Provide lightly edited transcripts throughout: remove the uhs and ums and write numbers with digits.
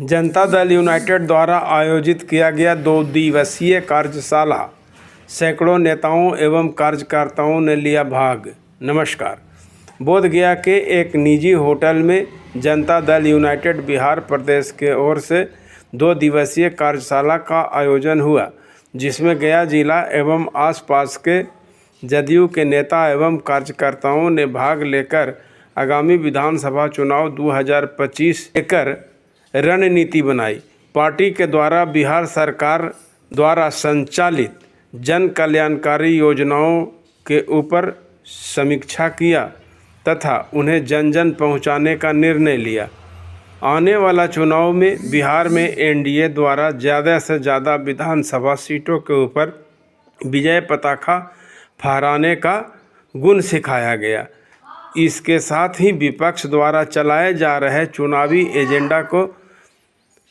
Janata Dal United द्वारा आयोजित किया गया 2 दिवसीय कार्यशाला, सैकड़ों नेताओं एवं कार्यकर्ताओं ने लिया भाग। नमस्कार। बोधगया के एक निजी होटल में जनता दल यूनाइटेड बिहार प्रदेश के ओर से 2 दिवसीय कार्यशाला का आयोजन हुआ, जिसमें गया जिला एवं आसपास के जदयू के नेता एवं कार्यकर्ताओं ने भाग लेकर आगामी विधानसभा चुनाव 2025 लेकर रणनीति बनाई। पार्टी के द्वारा बिहार सरकार द्वारा संचालित जन कल्याणकारी योजनाओं के ऊपर समीक्षा किया तथा उन्हें जन जन पहुंचाने का निर्णय लिया। आने वाला चुनाव में बिहार में एनडीए द्वारा ज़्यादा से ज़्यादा विधानसभा सीटों के ऊपर विजय पताका फहराने का गुण सिखाया गया। इसके साथ ही विपक्ष द्वारा चलाए जा रहे चुनावी एजेंडा को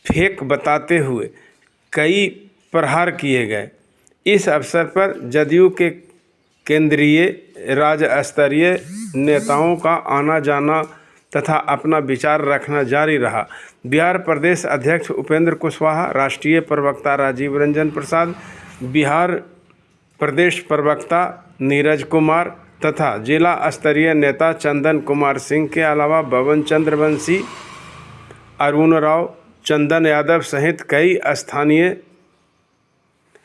फेक बताते हुए कई प्रहार किए गए। इस अवसर पर जदयू के केंद्रीय राज्य स्तरीय नेताओं का आना जाना तथा अपना विचार रखना जारी रहा। बिहार प्रदेश अध्यक्ष उपेंद्र कुशवाहा, राष्ट्रीय प्रवक्ता राजीव रंजन प्रसाद, बिहार प्रदेश प्रवक्ता नीरज कुमार तथा जिला स्तरीय नेता चंदन कुमार सिंह के अलावा भवन चंद्रवंशी, अरुण राव, चंदन यादव सहित कई स्थानीय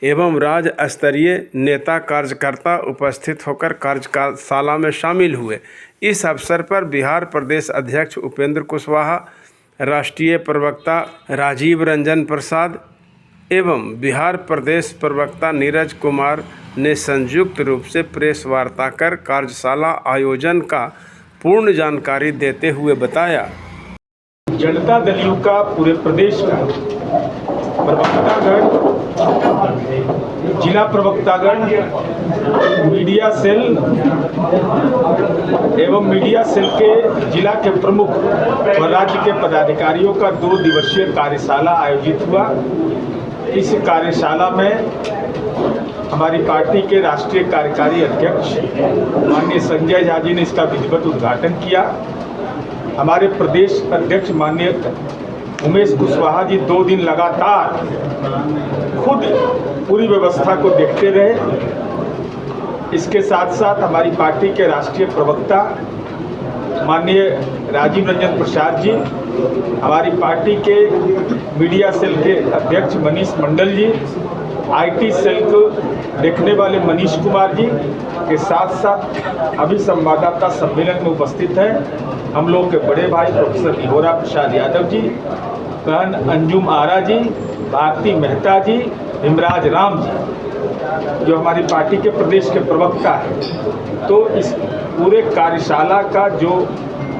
एवं राज्य स्तरीय नेता कार्यकर्ता उपस्थित होकर कार्यशाला में शामिल हुए। इस अवसर पर बिहार प्रदेश अध्यक्ष उपेंद्र कुशवाहा, राष्ट्रीय प्रवक्ता राजीव रंजन प्रसाद एवं बिहार प्रदेश प्रवक्ता नीरज कुमार ने संयुक्त रूप से प्रेस वार्ता कर कार्यशाला आयोजन का पूर्ण जानकारी देते हुए बताया। जनता दल यू का पूरे प्रदेश का प्रवक्तागण, जिला प्रवक्तागण, मीडिया सेल एवं मीडिया सेल के जिला के प्रमुख और राज्य के पदाधिकारियों का 2 दिवसीय कार्यशाला आयोजित हुआ। इस कार्यशाला में हमारी पार्टी के राष्ट्रीय कार्यकारी अध्यक्ष माननीय संजय झा जी ने इसका विधिवत उद्घाटन किया। हमारे प्रदेश अध्यक्ष माननीय उमेश कुशवाहा जी 2 दिन लगातार खुद पूरी व्यवस्था को देखते रहे। इसके साथ साथ हमारी पार्टी के राष्ट्रीय प्रवक्ता माननीय राजीव रंजन प्रसाद जी, हमारी पार्टी के मीडिया सेल के अध्यक्ष मनीष मंडल जी, आईटी सेल को देखने वाले मनीष कुमार जी के साथ साथ अभी संवाददाता सम्मेलन में उपस्थित हैं हम लोग के बड़े भाई प्रोफेसर निहोरा प्रसाद यादव जी, बहन अंजुम आरा जी, भारती मेहता जी, हिमराज राम जी, जो हमारी पार्टी के प्रदेश के प्रवक्ता हैं। तो इस पूरे कार्यशाला का जो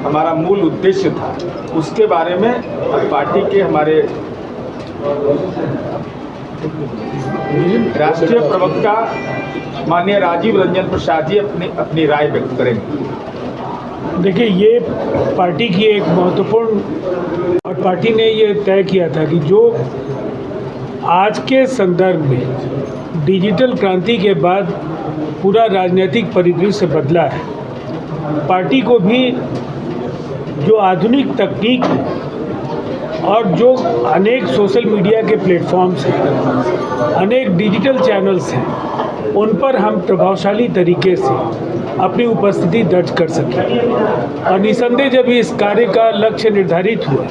हमारा मूल उद्देश्य था उसके बारे में पार्टी के हमारे राष्ट्रीय प्रवक्ता माननीय राजीव रंजन प्रसाद जी अपनी राय व्यक्त करेंगे। देखिए, ये पार्टी की एक महत्वपूर्ण और पार्टी ने ये तय किया था कि जो आज के संदर्भ में डिजिटल क्रांति के बाद पूरा राजनीतिक परिदृश्य बदला है, पार्टी को भी जो आधुनिक तकनीक है और जो अनेक सोशल मीडिया के प्लेटफॉर्म्स हैं, अनेक डिजिटल चैनल्स हैं, उन पर हम प्रभावशाली तरीके से अपनी उपस्थिति दर्ज कर सकें। और निसंदेह जब इस कार्य का लक्ष्य निर्धारित हुआ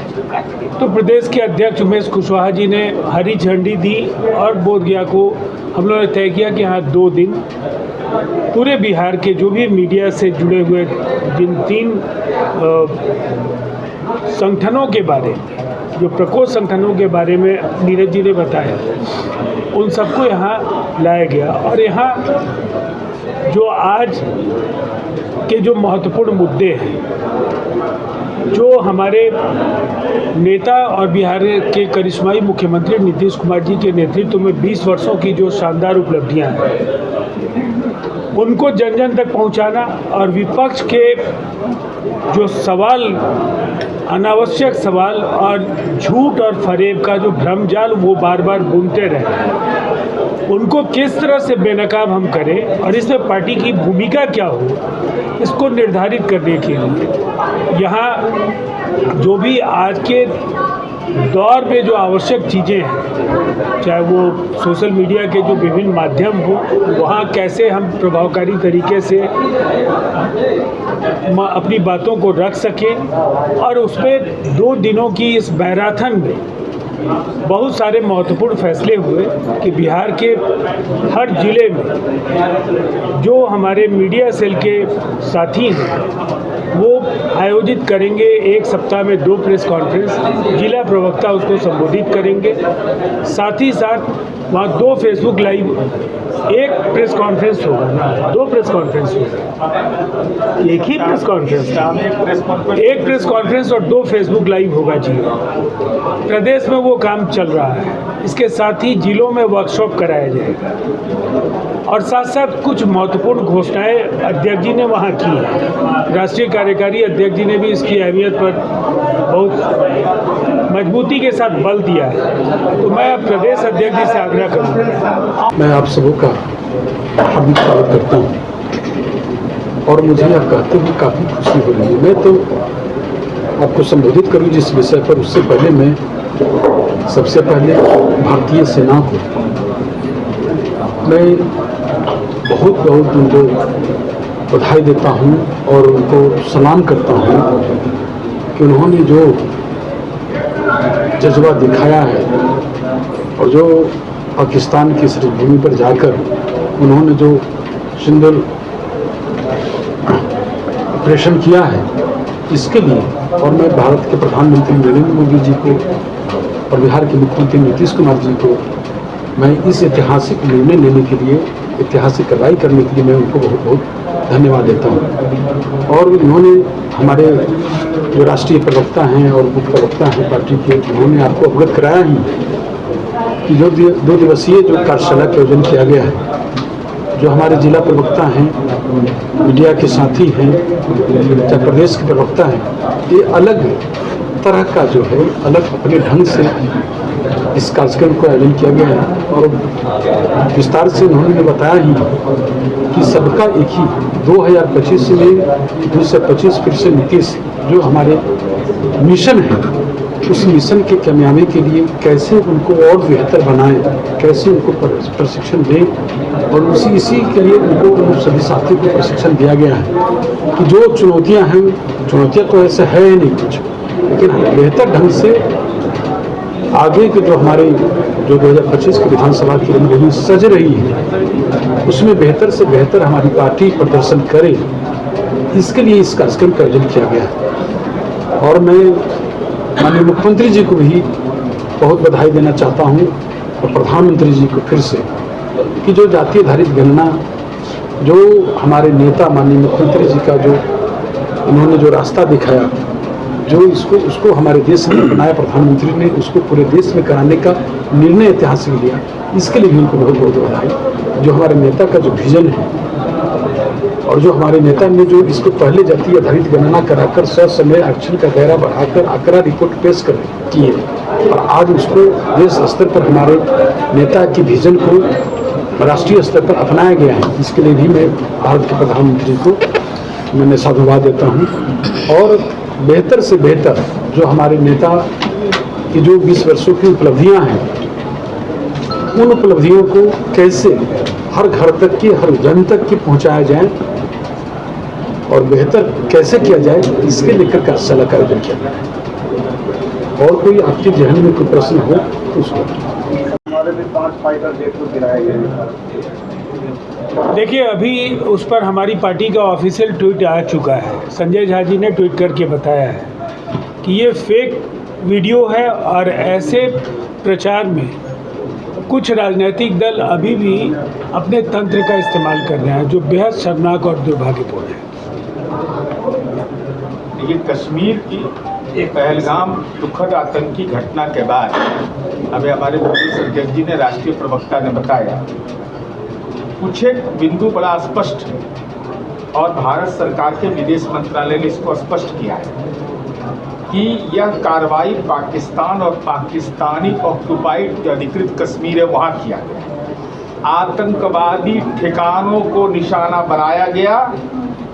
तो प्रदेश के अध्यक्ष उमेश कुशवाहा जी ने हरी झंडी दी और बोधगया को हम लोगों ने तय किया कि हाँ 2 दिन पूरे बिहार के जो भी मीडिया से जुड़े हुए जिन 3 संगठनों के बारे में, जो प्रकोष्ठ संगठनों के बारे में नीरज जी ने बताया, उन सबको यहाँ लाया गया। और यहाँ जो आज के जो महत्वपूर्ण मुद्दे हैं, जो हमारे नेता और बिहार के करिश्माई मुख्यमंत्री नीतीश कुमार जी के नेतृत्व में 20 वर्षों की जो शानदार उपलब्धियां हैं, उनको जन जन तक पहुंचाना और विपक्ष के जो सवाल, अनावश्यक सवाल और झूठ और फरेब का जो भ्रमजाल वो बार बार बुनते रहे, उनको किस तरह से बेनकाब हम करें और इसमें पार्टी की भूमिका क्या हो, इसको निर्धारित करने के लिए यहाँ जो भी आज के दौर में जो आवश्यक चीज़ें हैं, चाहे वो सोशल मीडिया के जो विभिन्न माध्यम हो, वहाँ कैसे हम प्रभावकारी तरीके से अपनी बातों को रख सकें, और उसमें 2 दिनों की इस मैराथन में बहुत सारे महत्वपूर्ण फैसले हुए कि बिहार के हर जिले में जो हमारे मीडिया सेल के साथी हैं वो आयोजित करेंगे 1 सप्ताह में 2 प्रेस कॉन्फ्रेंस, जिला प्रवक्ता उसको संबोधित करेंगे। साथ ही साथ वहाँ 2 फेसबुक लाइव, 1 प्रेस कॉन्फ्रेंस होगा, 2 प्रेस कॉन्फ्रेंस होगा, एक ही प्रेस कॉन्फ्रेंस, 1 प्रेस कॉन्फ्रेंस और 2 फेसबुक लाइव होगा जी। प्रदेश में वो काम चल रहा है। इसके साथ ही जिलों में वर्कशॉप कराया जाएगा और साथ साथ कुछ महत्वपूर्ण घोषणाएं अध्यक्ष जी ने वहाँ की है। राष्ट्रीय कार्यकारी अध्यक्ष जी ने भी इसकी अहमियत पर बहुत मजबूती के साथ बल दिया है। तो मैं प्रदेश अध्यक्ष जी से आग्रह करूँगा। मैं आप सबों का हार्दिक स्वागत करता हूँ और मुझे आप कहते हुए काफ़ी खुशी हो रही है। मैं तो आपको संबोधित करूँ जिस विषय पर, उससे पहले मैं सबसे पहले भारतीय सेना को मैं बहुत बहुत उनको बधाई देता हूँ और उनको सलाम करता हूँ कि उन्होंने जो जज्बा दिखाया है और जो पाकिस्तान की सरजमीन पर जाकर उन्होंने जो सिंदूर ऑपरेशन किया है, इसके लिए और मैं भारत के प्रधानमंत्री नरेंद्र मोदी जी को और बिहार के मुख्यमंत्री नीतीश कुमार जी को मैं इस ऐतिहासिक निर्णय लेने के लिए, ऐतिहासिक कार्रवाई करने के लिए मैं उनको बहुत बहुत धन्यवाद देता हूँ। और उन्होंने हमारे जो राष्ट्रीय प्रवक्ता हैं और मुख्य प्रवक्ता हैं पार्टी के, उन्होंने आपको अवगत कराया ही कि जो 2 दिवसीय जो कार्यशाला का आयोजन किया गया है, जो हमारे जिला प्रवक्ता हैं, मीडिया के साथी हैं, चाहे प्रदेश के प्रवक्ता हैं, ये अलग तरह का जो है, अलग अपने ढंग से इस कार्यक्रम को आयोजन किया गया है। और विस्तार से उन्होंने बताया ही कि सबका एक ही 2025 में 225 फिर से नीतीश जो हमारे मिशन है, उस मिशन के कामयाबी के लिए कैसे उनको और बेहतर बनाएं, कैसे उनको प्रशिक्षण दें, और इसी के लिए उनको सभी साथियों को प्रशिक्षण दिया गया है कि जो चुनौतियां हैं, चुनौतियां तो ऐसे है नहीं कुछ, लेकिन बेहतर ढंग से आगे के जो हमारे जो 2025 की विधानसभा की रणनीति सज रही है, उसमें बेहतर से बेहतर हमारी पार्टी प्रदर्शन करे, इसके लिए इस कार्यक्रम का आयोजन किया गया है। और मैं माननीय मुख्यमंत्री जी को भी बहुत बधाई देना चाहता हूं और प्रधानमंत्री जी को फिर से कि जो जातीय आधारित गणना, जो हमारे नेता माननीय मुख्यमंत्री जी का जो उन्होंने जो रास्ता दिखाया, जो उसको हमारे देश में बनाया, प्रधानमंत्री ने उसको पूरे देश में कराने का निर्णय ऐतिहासिक लिया, इसके लिए भी उनको बहुत बहुत बधाई। जो हमारे नेता का जो विजन है और जो हमारे नेता ने जो इसको पहले जातीय आधारित गणना कराकर ससमय आरक्षण का दायरा बढ़ाकर आंकड़ा रिपोर्ट पेश किए और आज उसको देश स्तर पर हमारे नेता की विजन को राष्ट्रीय स्तर पर अपनाया गया है, इसके लिए भी मैं भारत के प्रधानमंत्री को मैंने साधुवाद देता हूँ। और बेहतर से बेहतर जो हमारे नेता की जो 20 वर्षों की उपलब्धियां हैं, उन उपलब्धियों को कैसे हर घर तक की, हर जन तक की पहुंचाया जाए और बेहतर कैसे किया जाए, इसके लेकर कार्यशाला का आयोजन किया गया। और कोई आपके जहन में कोई प्रश्न हो तो उसको। हमारे भी 5 फाइटर जेट को गिराए गए। देखिए, अभी उस पर हमारी पार्टी का ऑफिशियल ट्वीट आ चुका है। संजय झा जी ने ट्वीट करके बताया है कि ये फेक वीडियो है और ऐसे प्रचार में कुछ राजनीतिक दल अभी भी अपने तंत्र का इस्तेमाल कर रहे हैं, जो बेहद शर्मनाक और दुर्भाग्यपूर्ण है। ये कश्मीर की एक पहलगाम दुखद आतंकी घटना के बाद अभी हमारे प्रदेश अध्यक्ष जी ने, राष्ट्रीय प्रवक्ता ने बताया, कुछ एक बिंदु बड़ा स्पष्ट है और भारत सरकार के विदेश मंत्रालय ने इसको स्पष्ट किया है कि यह कार्रवाई पाकिस्तान और पाकिस्तानी ऑक्युपाइड जो अधिकृत कश्मीर है वहाँ किया गया है। आतंकवादी ठिकानों को निशाना बनाया गया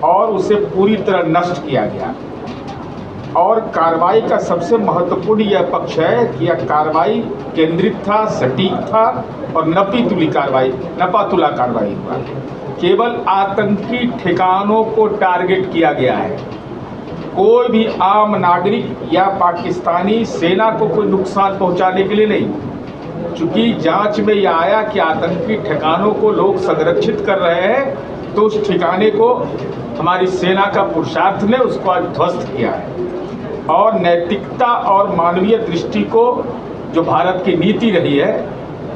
और उसे पूरी तरह नष्ट किया गया। और कार्रवाई का सबसे महत्वपूर्ण यह पक्ष है कि यह कार्रवाई केंद्रित था, सटीक था और नपातुला कार्रवाई हुआ। केवल आतंकी ठिकानों को टारगेट किया गया है, कोई भी आम नागरिक या पाकिस्तानी सेना को कोई नुकसान पहुंचाने के लिए नहीं। चूंकि जांच में यह आया कि आतंकी ठिकानों को लोग संरक्षित कर रहे हैं, तो उस ठिकाने को हमारी सेना का पुरुषार्थ ने उसको आज ध्वस्त किया है। और नैतिकता और मानवीय दृष्टि को जो भारत की नीति रही है,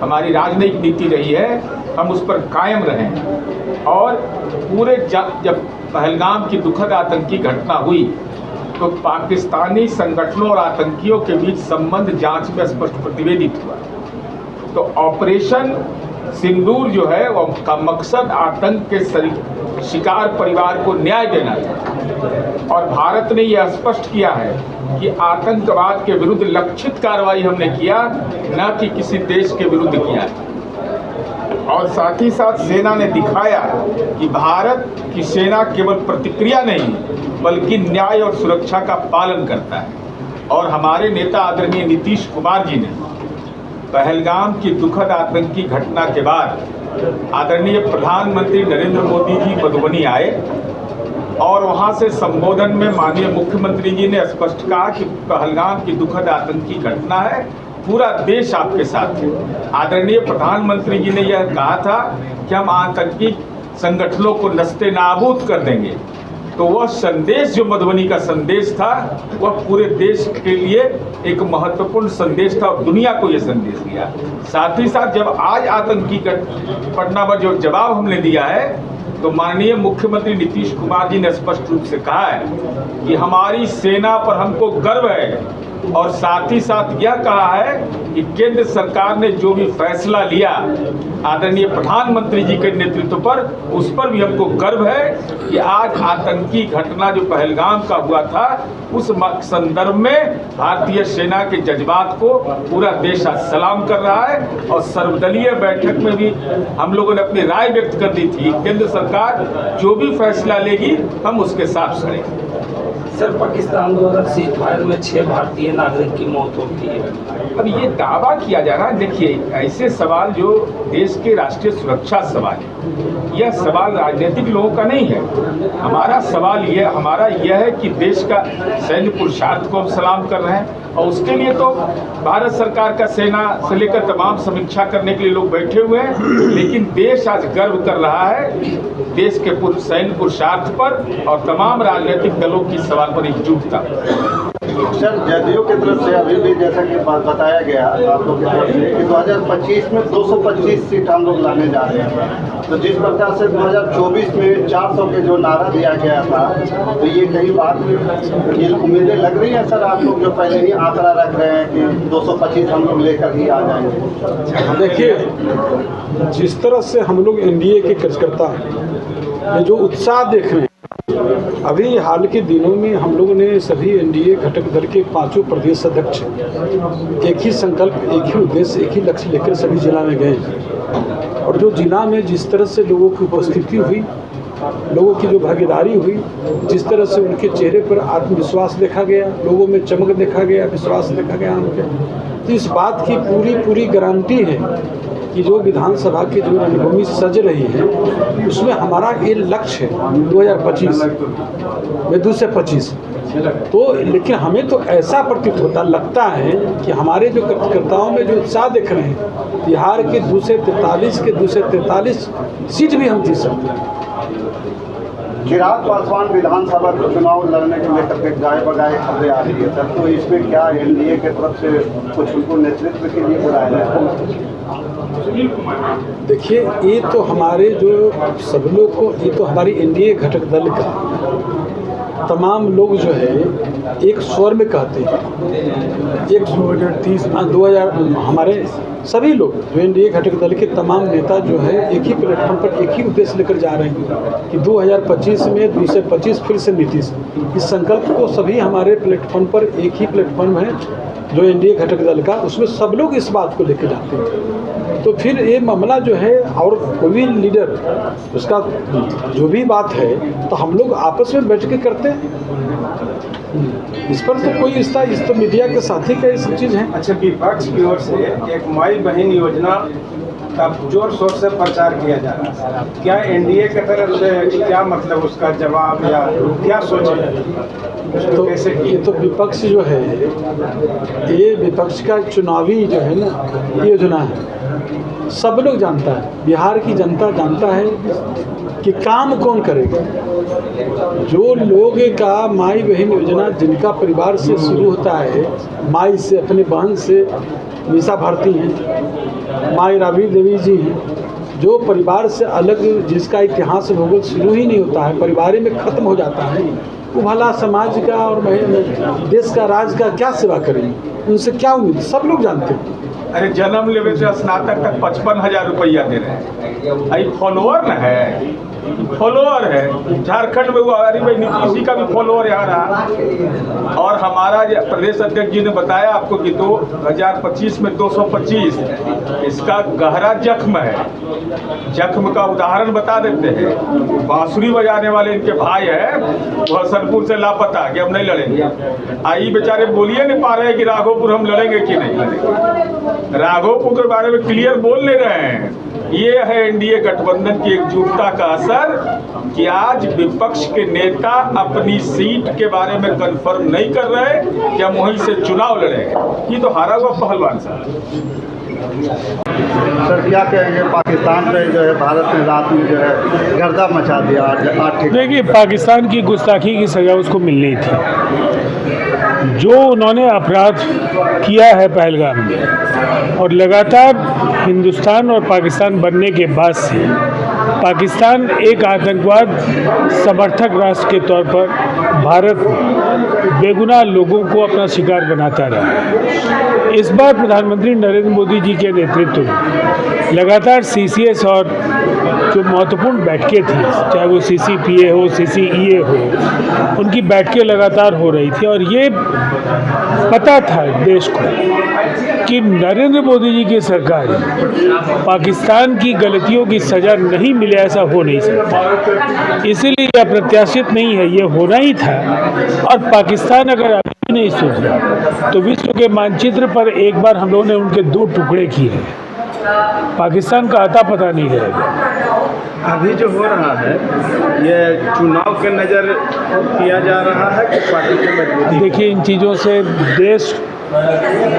हमारी राजनयिक नीति रही है, हम उस पर कायम रहें। और पूरे जब पहलगाम की दुखद आतंकी घटना हुई तो पाकिस्तानी संगठनों और आतंकियों के बीच संबंध जांच में स्पष्ट प्रतिवेदित हुआ। तो ऑपरेशन सिंदूर जो है वो का मकसद आतंक के शिकार परिवार को न्याय देना था। और भारत ने यह स्पष्ट किया है कि आतंकवाद के विरुद्ध लक्षित कार्रवाई हमने किया, न कि किसी देश के विरुद्ध किया। और साथ ही साथ सेना ने दिखाया कि भारत की सेना केवल प्रतिक्रिया नहीं बल्कि न्याय और सुरक्षा का पालन करता है। और हमारे नेता आदरणीय नीतीश कुमार जी ने पहलगाम की दुखद आतंकी घटना के बाद आदरणीय प्रधानमंत्री नरेंद्र मोदी जी मधुबनी आए और वहां से संबोधन में माननीय मुख्यमंत्री जी ने स्पष्ट कहा कि पहलगाम की दुखद आतंकी घटना है, पूरा देश आपके साथ है। आदरणीय प्रधानमंत्री जी ने यह कहा था कि हम आतंकी संगठनों को नस्ते नाबूद कर देंगे। तो वह संदेश जो मधुबनी का संदेश था वह पूरे देश के लिए एक महत्वपूर्ण संदेश था और दुनिया को यह संदेश दिया। साथ ही साथ जब आज आतंकी घटना पर जो जवाब हमने दिया है तो माननीय मुख्यमंत्री नीतीश कुमार जी ने स्पष्ट रूप से कहा है कि हमारी सेना पर हमको गर्व है। और साथ ही साथ यह कहा है कि केंद्र सरकार ने जो भी फैसला लिया आदरणीय प्रधानमंत्री जी के नेतृत्व पर, उस पर भी हमको गर्व है कि आज आतंकी घटना जो पहलगाम का हुआ था उस संदर्भ में भारतीय सेना के जज्बात को पूरा देश आज सलाम कर रहा है। और सर्वदलीय बैठक में भी हम लोगों ने अपनी राय व्यक्त कर दी थी, केंद्र सरकार जो भी फैसला लेगी हम उसके साथ खड़े। सर, पाकिस्तान द्वारा सीज फायर में 6 भारतीय नागरिक की मौत होती है। अब ये दावा किया जा रहा है, देखिए ऐसे सवाल जो देश के राष्ट्रीय सुरक्षा सवाल है, यह सवाल राजनीतिक लोगों का नहीं है। हमारा सवाल यह है कि देश का सैन्य पुरुषार्थ को हम सलाम कर रहे हैं और उसके लिए तो भारत सरकार का सेना से लेकर तमाम समीक्षा करने के लिए लोग बैठे हुए हैं। लेकिन देश आज गर्व कर रहा है देश के सैन्य पुरुषार्थ पर और तमाम राजनीतिक दलों की सवाल पर एकजुटता। सर, जदयू की तरफ से अभी भी जैसा कि बताया गया आप लोग की तरफ से कि 2025 में 225 सीट हम लोग लाने जा रहे हैं। तो जिस प्रकार से 2024 में 400 के जो नारा दिया गया था, तो ये कई बात ये उम्मीदें लग रही हैं सर, आप लोग जो पहले ही आंकड़ा रख रहे हैं कि 225 हम लोग लेकर ही आ जाएंगे। देखिए, जिस तरह से हम लोग एनडीए के कार्यकर्ता में जो उत्साह देख रहे हैं, अभी हाल के दिनों में हम लोगों ने सभी एनडीए घटक दल के 5 प्रदेश अध्यक्ष एक ही संकल्प, एक ही उद्देश्य, एक ही लक्ष्य लेकर सभी जिला में गए। और जो जिला में जिस तरह से लोगों की उपस्थिति हुई, लोगों की जो भागीदारी हुई, जिस तरह से उनके चेहरे पर आत्मविश्वास देखा गया, लोगों में चमक देखा गया, विश्वास देखा गया उनके, तो इस बात की पूरी गारंटी है कि जो विधानसभा की जो रणभूमि सज रही है उसमें हमारा ये लक्ष्य है 2025 में 2 से 25। तो लेकिन हमें तो ऐसा प्रतीत लगता है कि हमारे जो कार्यकर्ताओं में जो उत्साह देख रहे हैं, बिहार के 2 से 43 सीट भी हम जीत सकते हैं। चिराग पासवान विधानसभा चुनाव लड़ने को लेकर के गाय बगाए खबरें आ रही है सर, तो इसमें क्या एनडीए की तरफ से कुछ उनको नेतृत्व के लिए बुलाया जाए? देखिए, ये तो हमारे जो सब लोग को, ये तो हमारी एनडीए घटक दल का तमाम लोग जो है एक स्वर में कहते हैं। एक 2030 हमारे सभी लोग जो एनडीए घटक दल के तमाम नेता जो है एक ही प्लेटफॉर्म पर एक ही उद्देश्य लेकर जा रहे हैं कि 2025 में 2 से 25 फिर से नीतीश। इस संकल्प को सभी हमारे प्लेटफॉर्म पर, एक ही प्लेटफॉर्म है जो एनडीए घटक दल का, उसमें सब लोग इस बात को लेकर जाते हैं। तो फिर ये मामला जो है और कोई भी लीडर उसका जो भी बात है तो हम लोग आपस में बैठ के करते हैं। इस पर तो कोई इस तो मीडिया के साथी का ये सब चीज़ है। अच्छा, विपक्ष की ओर से एक माई बहन योजना का जोर शोर से प्रचार किया जा रहा है, क्या एनडीए की तरफ से क्या मतलब उसका जवाब या क्या सोचे? तो ये तो विपक्ष जो है, ये विपक्ष का चुनावी जो है ना योजना है, सब लोग जानता है, बिहार की जनता जानता है कि काम कौन करेगा। जो लोग का माई बहन योजना जिनका परिवार से शुरू होता है, माई से, अपने बहन से, मीसा भारती हैं, माई राबड़ी देवी जी हैं, जो परिवार से अलग जिसका इतिहास भूगोल शुरू ही नहीं होता है, परिवार में ख़त्म हो जाता है, वो भला समाज का और देश का राज का क्या सेवा करेंगे? उनसे क्या उम्मीद? सब लोग जानते हैं। अरे जन्म लेवे से स्नातक तक 55,000 रुपया दे रहे हैं। अरे फॉलोअर न है, फॉलोअर है। झारखंड में वो अरे भाई नीतीश का भी फॉलोअर यहाँ रहा। और हमारा प्रदेश अध्यक्ष जी ने बताया आपको कि 2025 में 225, इसका गहरा जख्म है। जख्म का उदाहरण बता देते हैं। बांसुरी बजाने वाले इनके भाई है, वह हसनपुर से लापता कि हम नहीं लड़ेंगे। आई बेचारे बोलिए नहीं पा रहे कि राघोपुर हम लड़ेंगे कि नहीं लड़ेंगे। राघोपुर के बारे में क्लियर बोल ले रहे हैं। ये है एनडीए गठबंधन की एकजुटता का असर कि आज विपक्ष के नेता अपनी सीट के बारे में कंफर्म नहीं कर रहे कि हम वहीं से चुनाव लड़ेंगे। ये तो हारा हुआ पहलवान साहब। सर क्या कहेंगे, पाकिस्तान पे जो है भारत ने रात में जो है गर्दा मचा दिया। आज देखिए, पाकिस्तान की गुस्ताखी की सज़ा उसको मिलनी थी। जो उन्होंने अपराध किया है पहलगाम में, और लगातार हिंदुस्तान और पाकिस्तान बनने के बाद से पाकिस्तान एक आतंकवाद समर्थक राष्ट्र के तौर पर भारत बेगुनाह लोगों को अपना शिकार बनाता रहा। इस बार प्रधानमंत्री नरेंद्र मोदी जी के नेतृत्व में लगातार सीसीएस और जो महत्वपूर्ण बैठकें थी, चाहे वो सीसीपीए हो, सीसीईए हो, उनकी बैठकें लगातार हो रही थी। और ये पता था देश को कि नरेंद्र मोदी जी की सरकार पाकिस्तान की गलतियों की सज़ा नहीं मिले, ऐसा हो नहीं सकता। इसीलिए यह अप्रत्याशित नहीं है, ये होना ही था। और पाकिस्तान अगर अभी नहीं सुधरा तो विश्व के मानचित्र पर एक बार हम लोगों ने उनके 2 टुकड़े किए, पाकिस्तान का आता पता नहीं रहेगा। अभी जो हो रहा है ये चुनाव के नज़र किया जा रहा है कि पार्टी की मजबूती? देखिए, इन चीज़ों से देश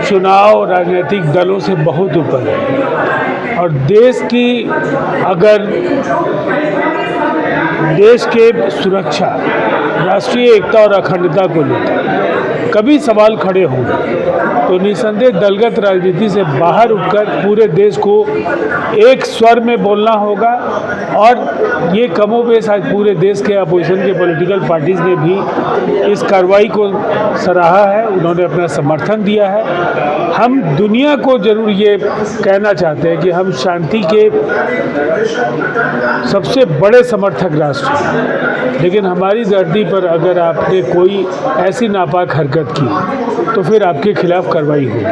चुनाव राजनीतिक दलों से बहुत ऊपर है। और देश की अगर देश के सुरक्षा, राष्ट्रीय एकता और अखंडता को लेकर कभी सवाल खड़े होंगे तो निसंदेह दलगत राजनीति से बाहर उठकर पूरे देश को एक स्वर में बोलना होगा। और ये कमोबेश आज पूरे देश के अपोजिशन के पॉलिटिकल पार्टीज़ ने भी इस कार्रवाई को सराहा है, उन्होंने अपना समर्थन दिया है। हम दुनिया को ज़रूर ये कहना चाहते हैं कि हम शांति के सबसे बड़े समर्थक राष्ट्र हैं, लेकिन हमारी धरती पर अगर आपने कोई ऐसी नापाक हरकत की तो फिर आपके खिलाफ कार्रवाई होगी।